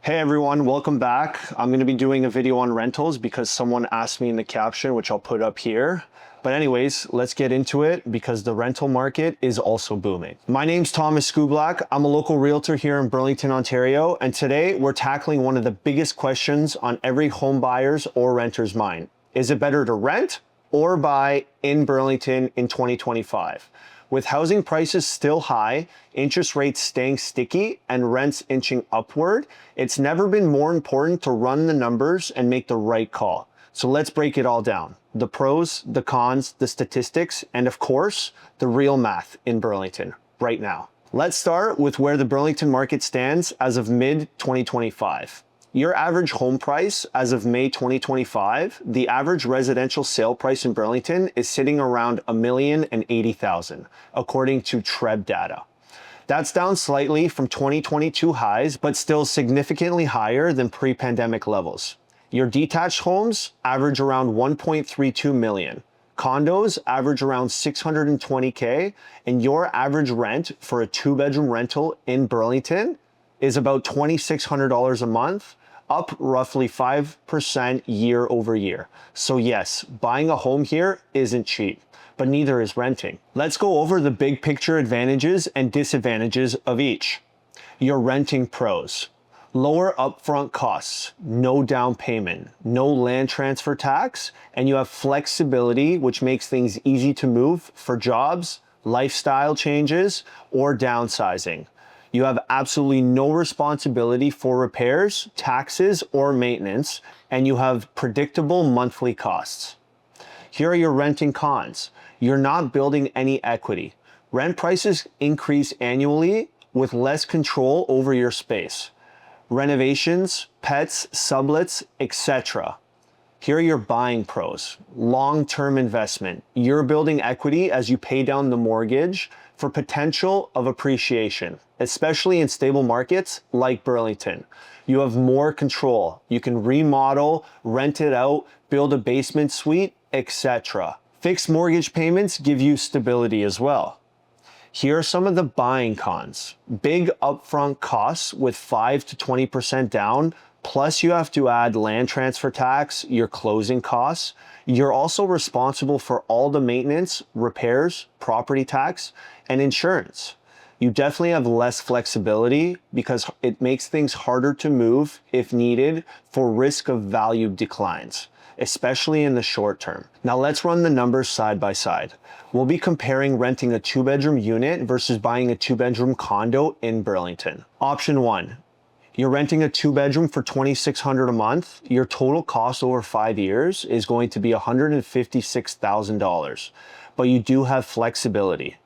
Hey everyone, welcome back. I'm going to be doing a video on rentals because someone asked me in the caption, which I'll put up here. But anyways, let's get into it because the rental market is also booming. My name's Tomasz Skublak. I'm a local realtor here in Burlington, Ontario. And today we're tackling one of the biggest questions on every home buyer's or renter's mind. Is it better to rent or buy in Burlington in 2025? With housing prices still high, interest rates staying sticky, and rents inching upward, it's never been more important to run the numbers and make the right call. So let's break it all down. The pros, the cons, the statistics, and of course, the real math in Burlington right now. Let's start with where the Burlington market stands as of mid-2025. Your average home price as of May 2025, the average residential sale price in Burlington is sitting around $1,080,000, according to TREB data. That's down slightly from 2022 highs, but still significantly higher than pre-pandemic levels. Your detached homes average around 1.32 million. Condos average around 620K, and your average rent for a two-bedroom rental in Burlington is about $2,600 a month, up roughly 5% year over year. So yes, buying a home here isn't cheap, but neither is renting. Let's go over the big picture advantages and disadvantages of each. Your renting pros. Lower upfront costs, no down payment, no land transfer tax, and you have flexibility, which makes things easy to move for jobs, lifestyle changes, or downsizing. You have absolutely no responsibility for repairs, taxes, or maintenance, and you have predictable monthly costs. Here are your renting cons. You're not building any equity. Rent prices increase annually with less control over your space. Renovations, pets, sublets, etc. Here are your buying pros. Long-term investment. You're building equity as you pay down the mortgage for potential of appreciation, especially in stable markets like Burlington. You have more control. You can remodel, rent it out, build a basement suite, etc. Fixed mortgage payments give you stability as well. Here are some of the buying cons. Big upfront costs with 5 to 20% down, plus you have to add land transfer tax, your closing costs. You're also responsible for all the maintenance, repairs, property tax, and insurance. You definitely have less flexibility because it makes things harder to move if needed for risk of value declines, especially in the short term. Now let's run the numbers side by side. We'll be comparing renting a two-bedroom unit versus buying a two-bedroom condo in Burlington. Option 1. You're renting a two-bedroom for $2,600 a month. Your total cost over 5 years is going to be $156,000, but you do have flexibility.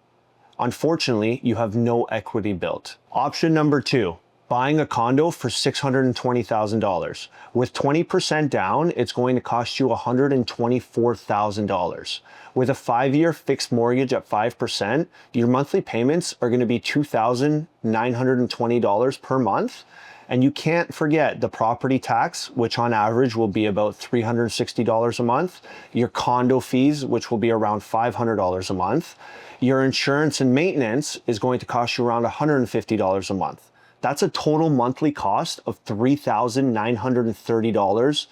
Unfortunately, you have no equity built. Option number 2, buying a condo for $620,000. With 20% down, it's going to cost you $124,000. With a 5-year fixed mortgage at 5%, your monthly payments are going to be $2,920 per month. And you can't forget the property tax, which on average will be about $360 a month, your condo fees, which will be around $500 a month. Your insurance and maintenance is going to cost you around $150 a month. That's a total monthly cost of $3,930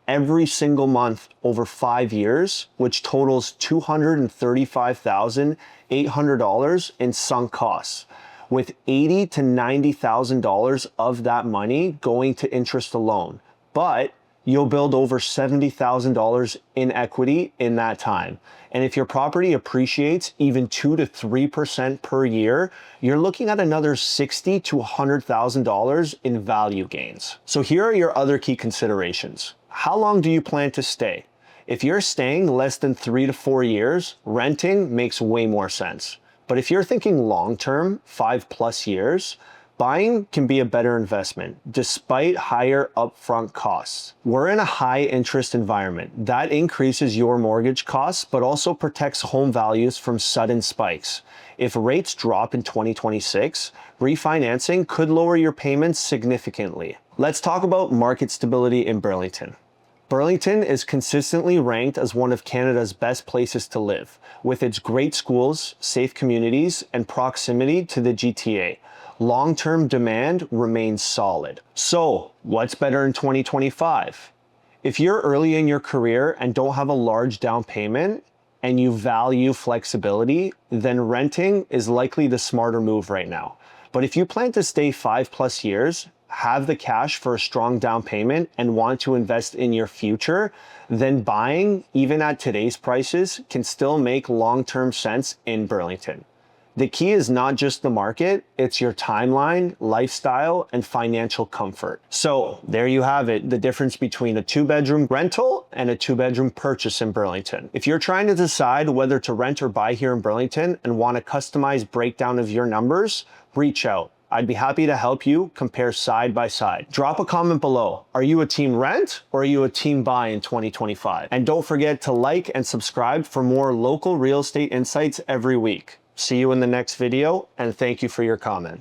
every single month over 5 years, which totals $235,800 in sunk costs, with $80,000 to $90,000 of that money going to interest alone. But you'll build over $70,000 in equity in that time. And if your property appreciates even 2 to 3% per year, you're looking at another $60,000 to $100,000 in value gains. So here are your other key considerations. How long do you plan to stay? If you're staying less than 3 to 4 years, renting makes way more sense. But if you're thinking long-term, 5+ years, buying can be a better investment despite higher upfront costs. We're in a high interest environment. That increases your mortgage costs, but also protects home values from sudden spikes. If rates drop in 2026, refinancing could lower your payments significantly. Let's talk about market stability in Burlington. Burlington is consistently ranked as one of Canada's best places to live, with its great schools, safe communities, and proximity to the GTA. long-term demand remains solid. So what's better in 2025? If you're early in your career and don't have a large down payment and you value flexibility, then renting is likely the smarter move right now. But if you plan to stay 5+ years, have the cash for a strong down payment and want to invest in your future, then buying, even at today's prices, can still make long-term sense in Burlington. The key is not just the market, it's your timeline, lifestyle, and financial comfort. So there you have it, the difference between a 2-bedroom rental and a 2-bedroom purchase in Burlington. If you're trying to decide whether to rent or buy here in Burlington and want a customized breakdown of your numbers, reach out. I'd be happy to help you compare side by side. Drop a comment below. Are you a team rent or are you a team buy in 2025? And don't forget to like and subscribe for more local real estate insights every week. See you in the next video, and thank you for your comment.